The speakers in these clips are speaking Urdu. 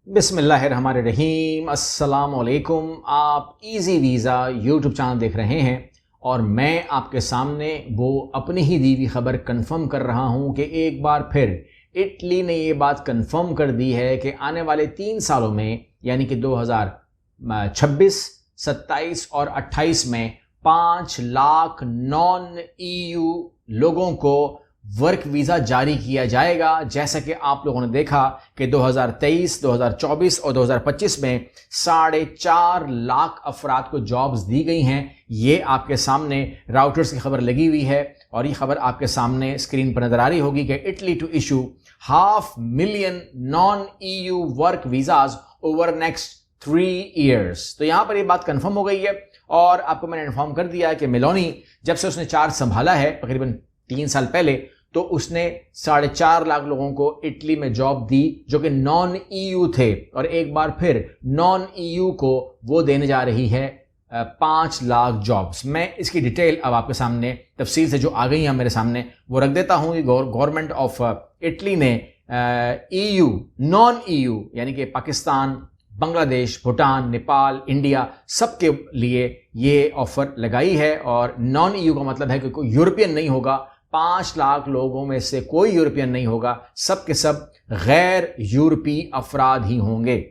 بسم اللہ الرحمن الرحیم۔ السلام علیکم۔ آپ ایزی ویزا یوٹیوب چینل دیکھ رہے ہیں اور میں آپ کے سامنے وہ اپنی ہی دی ہوئی خبر کنفرم کر رہا ہوں کہ ایک بار پھر اٹلی نے یہ بات کنفرم کر دی ہے کہ آنے والے 3 سالوں میں یعنی کہ 2026، 27 اور 28 میں 5 لاکھ نان EU لوگوں کو ورک ویزا جاری کیا جائے گا۔ جیسا کہ آپ لوگوں نے دیکھا کہ 2023، 2024 اور 2025 میں 4.5 لاکھ افراد کو جابز دی گئی ہیں۔ یہ آپ کے سامنے راؤٹرز کی خبر لگی ہوئی ہے اور یہ خبر آپ کے سامنے اسکرین پر نظر آ رہی ہوگی کہ Italy to issue 500,000 non EU work visas over next 3 years. تو یہاں پر یہ بات کنفرم ہو گئی ہے اور آپ کو میں نے انفارم کر دیا ہے کہ میلونی جب سے اس نے چارج سنبھالا ہے تقریباً 3 سال پہلے، تو اس نے 4.5 لاکھ لوگوں کو اٹلی میں جاب دی جو کہ نان EU تھے، اور ایک بار پھر نان EU کو وہ دینے جا رہی ہے 5 لاکھ جابز۔ میں اس کی ڈیٹیل اب آپ کے سامنے تفصیل سے جو آ گئی ہیں میرے سامنے وہ رکھ دیتا ہوں۔ گورنمنٹ آف اٹلی نے EU نان EU یعنی کہ پاکستان، بنگلہ دیش، بھوٹان، نیپال، انڈیا سب کے لیے یہ آفر لگائی ہے، اور نان EU کا مطلب ہے کہ کوئی یورپین نہیں ہوگا۔ 5 لاکھ لوگوں میں سے کوئی یورپین نہیں ہوگا، سب کے سب غیر یورپی افراد ہی ہوں گے۔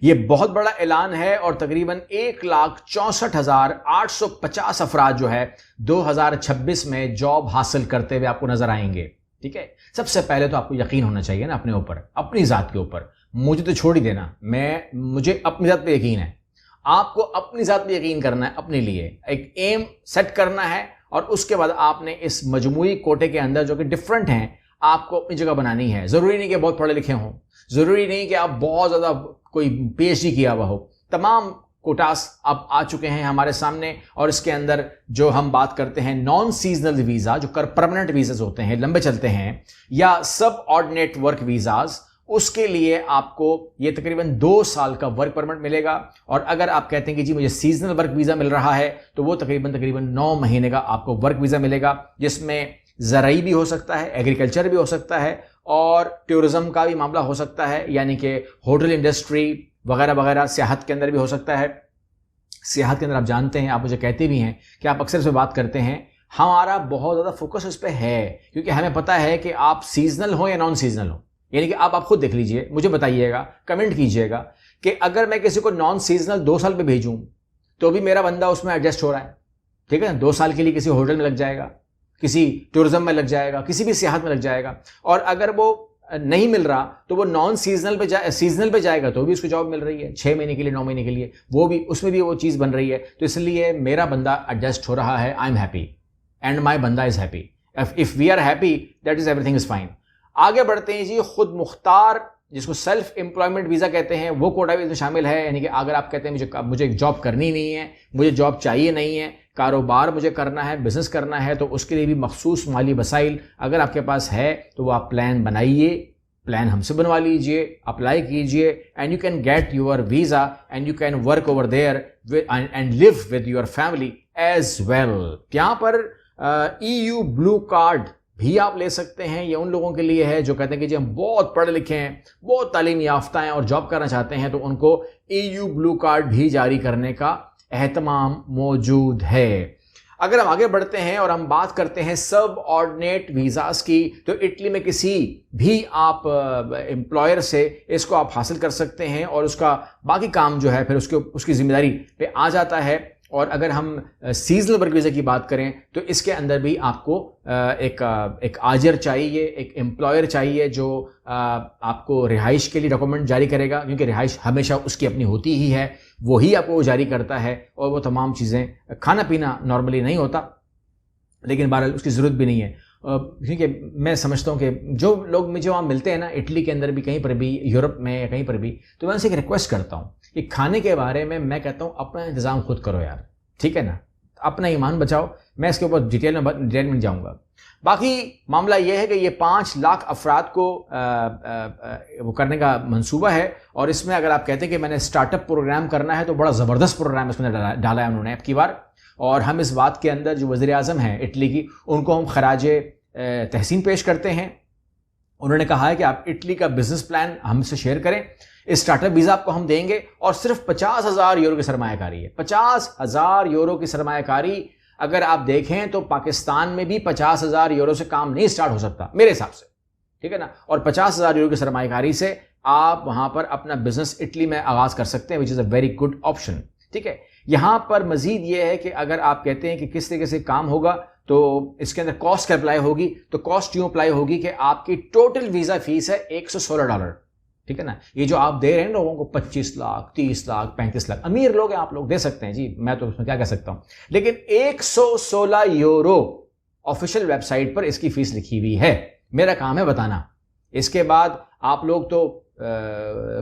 یہ بہت بڑا اعلان ہے اور تقریباً 1,64,850 افراد جو ہے 2026 میں جاب حاصل کرتے ہوئے آپ کو نظر آئیں گے۔ ٹھیک ہے، سب سے پہلے تو آپ کو یقین ہونا چاہیے نا اپنے اوپر، اپنی ذات کے اوپر۔ مجھے تو چھوڑ ہی دینا، مجھے اپنی ذات پہ یقین ہے۔ آپ کو اپنی ذات پہ یقین کرنا ہے، اپنے لیے ایک ایم سیٹ کرنا ہے، اور اس کے بعد آپ نے اس مجموعی کوٹے کے اندر جو کہ ڈفرنٹ ہیں آپ کو اپنی جگہ بنانی ہے۔ ضروری نہیں کہ بہت پڑھے لکھے ہوں، ضروری نہیں کہ آپ بہت زیادہ کوئی PhD کیا ہوا ہو۔ تمام کوٹاس اب آ چکے ہیں ہمارے سامنے، اور اس کے اندر جو ہم بات کرتے ہیں نان سیزنل ویزا جو پرماننٹ ویزاز ہوتے ہیں، لمبے چلتے ہیں، یا سب آرڈینیٹ ورک ویزاز، اس کے لیے آپ کو یہ تقریباً 2 سال کا ورک پرمٹ ملے گا۔ اور اگر آپ کہتے ہیں کہ جی مجھے سیزنل ورک ویزا مل رہا ہے تو وہ تقریباً 9 مہینے کا آپ کو ورک ویزا ملے گا، جس میں زرعی بھی ہو سکتا ہے، ایگریکلچر بھی ہو سکتا ہے، اور ٹورزم کا بھی معاملہ ہو سکتا ہے، یعنی کہ ہوٹل انڈسٹری وغیرہ وغیرہ، سیاحت کے اندر بھی ہو سکتا ہے۔ سیاحت کے اندر آپ جانتے ہیں، آپ مجھے کہتے بھی ہیں کہ آپ اکثر اس پہ بات کرتے ہیں، ہمارا بہت زیادہ فوکس اس پہ ہے کیونکہ ہمیں پتہ ہے کہ آپ سیزنل ہوں یا نان سیزنل ہوں۔ یعنی کہ آپ خود دیکھ لیجئے، مجھے بتائیے گا، کمنٹ کیجئے گا کہ اگر میں کسی کو نان سیزنل 2 سال پہ بھیجوں تو بھی میرا بندہ اس میں ایڈجسٹ ہو رہا ہے، ٹھیک ہے، 2 سال کے لیے کسی ہوٹل میں لگ جائے گا، کسی ٹورزم میں لگ جائے گا، کسی بھی سیاحت میں لگ جائے گا، اور اگر وہ نہیں مل رہا تو وہ نان سیزنل پہ جائے گا تو بھی اس کو جاب مل رہی ہے 6 مہینے کے لیے، 9 مہینے کے لیے، وہ بھی اس میں بھی وہ چیز بن رہی ہے۔ تو اس لیے میرا بندہ ایڈجسٹ ہو رہا ہے، I am happy and my بندہ is happy. If we are happy that is everything is fine. آگے بڑھتے ہیں جی، خود مختار جس کو سیلف امپلائمنٹ ویزا کہتے ہیں وہ کوٹا بھی اس میں شامل ہے۔ یعنی کہ اگر آپ کہتے ہیں مجھے جاب کرنی نہیں ہے، مجھے جاب چاہیے نہیں ہے، کاروبار مجھے کرنا ہے، بزنس کرنا ہے، تو اس کے لیے بھی مخصوص مالی وسائل اگر آپ کے پاس ہے تو وہ آپ پلان بنائیے، پلان ہم سے بنوا لیجئے، اپلائی کیجئے، and you can get your visa and you can work over there and live with your family as well. یہاں پر EU بلو کارڈ بھی آپ لے سکتے ہیں۔ یہ ان لوگوں کے لیے ہے جو کہتے ہیں کہ جی ہم بہت پڑھے لکھے ہیں، بہت تعلیم یافتہ ہیں اور جاب کرنا چاہتے ہیں، تو ان کو EU بلو کارڈ بھی جاری کرنے کا اہتمام موجود ہے۔ اگر ہم آگے بڑھتے ہیں اور ہم بات کرتے ہیں سب آرڈینیٹ ویزاز کی، تو اٹلی میں کسی بھی آپ امپلائر سے اس کو آپ حاصل کر سکتے ہیں، اور اس کا باقی کام جو ہے پھر اس کی ذمہ داری پہ آ جاتا ہے۔ اور اگر ہم سیزنل ورک ویزا کی بات کریں تو اس کے اندر بھی آپ کو ایک آجر چاہیے، ایک امپلائر چاہیے جو آپ کو رہائش کے لیے ڈاکومنٹ جاری کرے گا، کیونکہ رہائش ہمیشہ اس کی اپنی ہوتی ہی ہے، وہی آپ کو جاری کرتا ہے، اور وہ تمام چیزیں، کھانا پینا نارملی نہیں ہوتا لیکن بہرحال اس کی ضرورت بھی نہیں ہے، کیونکہ میں سمجھتا ہوں کہ جو لوگ مجھے وہاں ملتے ہیں نا، اٹلی کے اندر بھی، کہیں پر بھی، یورپ میں یا کہیں پر بھی، تو میں ان سے ایک ریکویسٹ کرتا ہوں کہ کھانے کے بارے میں کہتا ہوں اپنا انتظام خود کرو یار، ٹھیک ہے نا، اپنا ایمان بچاؤ۔ میں اس کے اوپر ڈیٹیل میں جاؤں گا۔ باقی معاملہ یہ ہے کہ یہ 5 لاکھ افراد کو وہ کرنے کا منصوبہ ہے، اور اس میں اگر آپ کہتے ہیں کہ میں نے اسٹارٹ اپ پروگرام کرنا ہے تو بڑا زبردست پروگرام اس میں ڈالا ہے انہوں نے اب کی بار، اور ہم اس بات کے اندر جو وزیر اعظم ہیں اٹلی کی، ان کو ہم خراج تحسین پیش کرتے ہیں، انہوں نے کہا ہے کہ آپ اٹلی کا بزنس پلان ہم سے شیئر کریں, اسٹارٹ اپ ویزا آپ کو ہم دیں گے, اور صرف 50,000 یورو کی سرمایہ کاری ہے. 50,000 یورو کی سرمایہ کاری اگر آپ دیکھیں تو پاکستان میں بھی 50,000 یورو سے کام نہیں اسٹارٹ ہو سکتا میرے حساب سے, ٹھیک ہے نا. اور 50,000 یورو کی سرمایہ کاری سے آپ وہاں پر اپنا بزنس اٹلی میں آغاز کر سکتے ہیں, وچ از اے ویری گڈ آپشن, ٹھیک ہے. یہاں پر مزید یہ ہے کہ اگر آپ کہتے ہیں کہ کس طریقے سے کام ہوگا تو اس کے اندر کاسٹ کیا اپلائی ہوگی, تو کاسٹ یوں اپلائی ہوگی کہ آپ کی ٹوٹل ویزا فیس ہے $116, ٹھیک ہے نا. یہ جو آپ دے رہے ہیں لوگوں کو 25 لاکھ 30 لاکھ 35 لاکھ, امیر لوگ ہیں آپ لوگ دے سکتے ہیں جی, میں تو اس میں کیا کہہ سکتا ہوں, لیکن 116 یورو آفیشیل ویب سائٹ پر اس کی فیس لکھی ہوئی ہے. میرا کام ہے بتانا. اس کے بعد آپ لوگ تو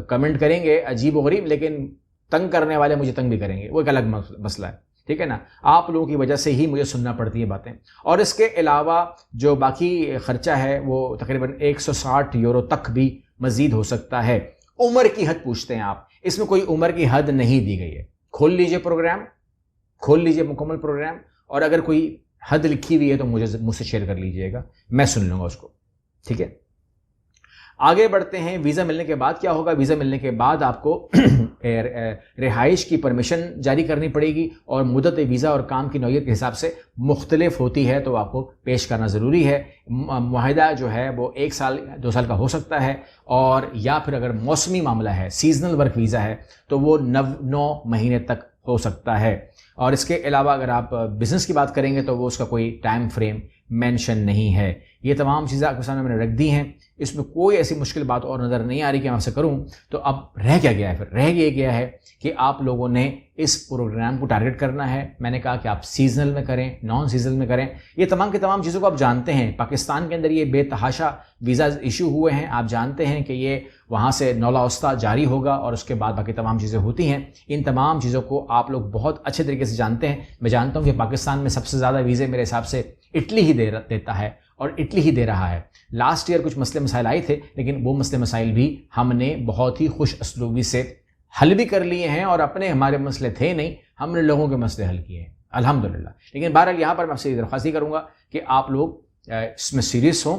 کمنٹ کریں گے عجیب و غریب, لیکن تنگ کرنے والے مجھے تنگ بھی کریں گے, وہ ایک الگ مسئلہ ہے, ٹھیک ہے نا. آپ لوگوں کی وجہ سے ہی مجھے سننا پڑتی ہے باتیں. اور اس کے علاوہ جو باقی خرچہ ہے وہ تقریباً 160 یورو تک بھی مزید ہو سکتا ہے. عمر کی حد پوچھتے ہیں آپ, اس میں کوئی عمر کی حد نہیں دی گئی ہے. کھول لیجئے پروگرام, کھول لیجئے مکمل پروگرام, اور اگر کوئی حد لکھی ہوئی ہے تو مجھ سے شیئر کر لیجئے گا, میں سن لوں گا اس کو, ٹھیک ہے. آگے بڑھتے ہیں. ویزا ملنے کے بعد کیا ہوگا؟ ویزا ملنے کے بعد آپ کو رہائش کی پرمیشن جاری کرنی پڑے گی, اور مدت ویزا اور کام کی نوعیت کے حساب سے مختلف ہوتی ہے, تو آپ کو پیش کرنا ضروری ہے. معاہدہ جو ہے وہ 1 سال 2 سال کا ہو سکتا ہے, اور یا پھر اگر موسمی معاملہ ہے, سیزنل ورک ویزا ہے, تو وہ 9 مہینے تک ہو سکتا ہے. اور اس کے علاوہ اگر آپ بزنس کی بات کریں گے تو وہ اس کا کوئی ٹائم فریم مینشن نہیں ہے. یہ تمام چیزیں آپ کے سامنے میں نے رکھ دی ہیں. اس میں کوئی ایسی مشکل بات اور نظر نہیں آ رہی کہ میں آپ سے کروں. تو اب رہ کیا گیا ہے؟ پھر رہ یہ گیا ہے کہ آپ لوگوں نے اس پروگرام کو ٹارگٹ کرنا ہے. میں نے کہا کہ آپ سیزنل میں کریں, نان سیزنل میں کریں. یہ تمام کی تمام چیزوں کو آپ جانتے ہیں. پاکستان کے اندر یہ بے تحاشا ویزاز ایشو ہوئے ہیں. آپ جانتے ہیں کہ یہ وہاں سے نولا وسطی جاری ہوگا, اور اس کے بعد باقی تمام چیزیں ہوتی ہیں. ان تمام چیزوں کو آپ لوگ بہت اچھے طریقے سے جانتے ہیں. میں جانتا ہوں کہ پاکستان میں سب سے زیادہ ویزے میرے حساب سے اٹلی ہی دیتا ہے, اور اٹلی ہی دے رہا ہے. لاسٹ ایئر کچھ مسئلے مسائل آئے تھے, لیکن وہ مسئلے مسائل بھی ہم نے بہت ہی خوش اسلوبی سے حل بھی کر لیے ہیں, اور ہمارے مسئلے تھے نہیں, ہم نے لوگوں کے مسئلے حل کیے ہیں الحمدللہ. لیکن بہرحال یہاں پر میں آپ سے درخواست کروں گا کہ آپ لوگ اس میں سیریس ہوں,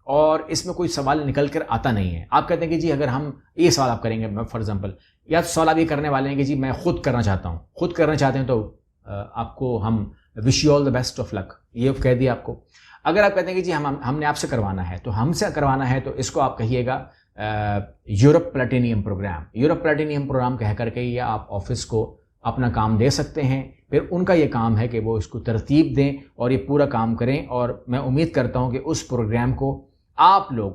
اور اس میں کوئی سوال نکل کر آتا نہیں ہے. آپ کہتے ہیں کہ جی اگر ہم یہ سوال آپ کریں گے, فار ایگزامپل, یا سوال آپ یہ کرنے والے ہیں کہ جی میں خود کرنا چاہتا ہوں, خود کرنا چاہتے ہیں تو آپ کو ہم wish you all the best of luck, یہ کہہ دیا آپ کو. اگر آپ کہتے ہیں کہ جی ہم نے آپ سے کروانا ہے, تو ہم سے کروانا ہے, تو اس کو آپ کہیے گا Europe platinum programme. Europe platinum programme کہہ کر کے یہ آپ آفس کو اپنا کام دے سکتے ہیں. پھر ان کا یہ کام ہے کہ وہ اس کو ترتیب دیں اور یہ پورا کام کریں, اور میں امید کرتا ہوں کہ اس پروگرام کو آپ لوگ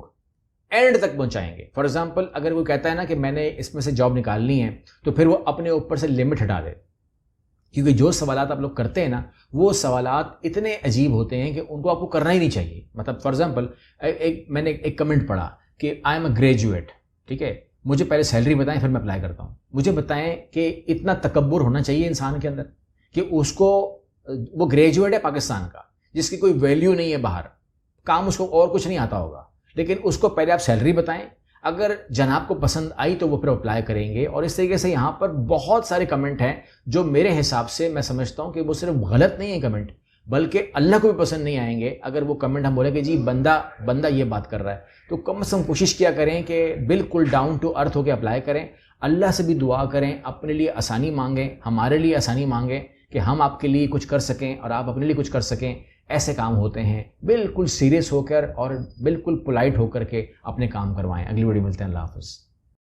اینڈ تک پہنچائیں گے. فار ایگزامپل, اگر وہ کہتا ہے نا کہ میں نے اس میں سے جاب نکالنی ہے, تو پھر وہ اپنے اوپر سے لمٹ ہٹا دے, کیونکہ جو سوالات آپ لوگ کرتے ہیں نا, وہ سوالات اتنے عجیب ہوتے ہیں کہ ان کو آپ کو کرنا ہی نہیں چاہیے. مطلب فار ایگزامپل, میں نے ایک کمنٹ پڑھا کہ آئی ایم اے گریجویٹ, ٹھیک ہے, مجھے پہلے سیلری بتائیں پھر میں اپلائی کرتا ہوں. مجھے بتائیں کہ اتنا تکبر ہونا چاہیے انسان کے اندر کہ اس کو, وہ گریجویٹ ہے پاکستان کا, جس کی کوئی ویلیو نہیں ہے باہر, کام اس کو اور کچھ نہیں آتا ہوگا, لیکن اس کو پہلے آپ سیلری بتائیں. اگر جناب کو پسند آئی تو وہ پھر اپلائی کریں گے. اور اس طریقے سے یہاں پر بہت سارے کمنٹ ہیں جو میرے حساب سے میں سمجھتا ہوں کہ وہ صرف غلط نہیں ہے کمنٹ, بلکہ اللہ کو بھی پسند نہیں آئیں گے اگر وہ کمنٹ ہم بولیں کہ جی بندہ یہ بات کر رہا ہے. تو کم از کم کوشش کیا کریں کہ بالکل ڈاؤن ٹو ارتھ ہو کے اپلائی کریں. اللہ سے بھی دعا کریں, اپنے لیے آسانی مانگیں, ہمارے لیے آسانی مانگیں کہ ہم آپ کے لیے کچھ کر سکیں اور آپ اپنے لیے کچھ کر سکیں. ایسے کام ہوتے ہیں. بالکل سیریس ہو کر اور بالکل پولائٹ ہو کر کے اپنے کام کروائیں. اگلی ویڈیو ملتے ہیں. اللہ حافظ.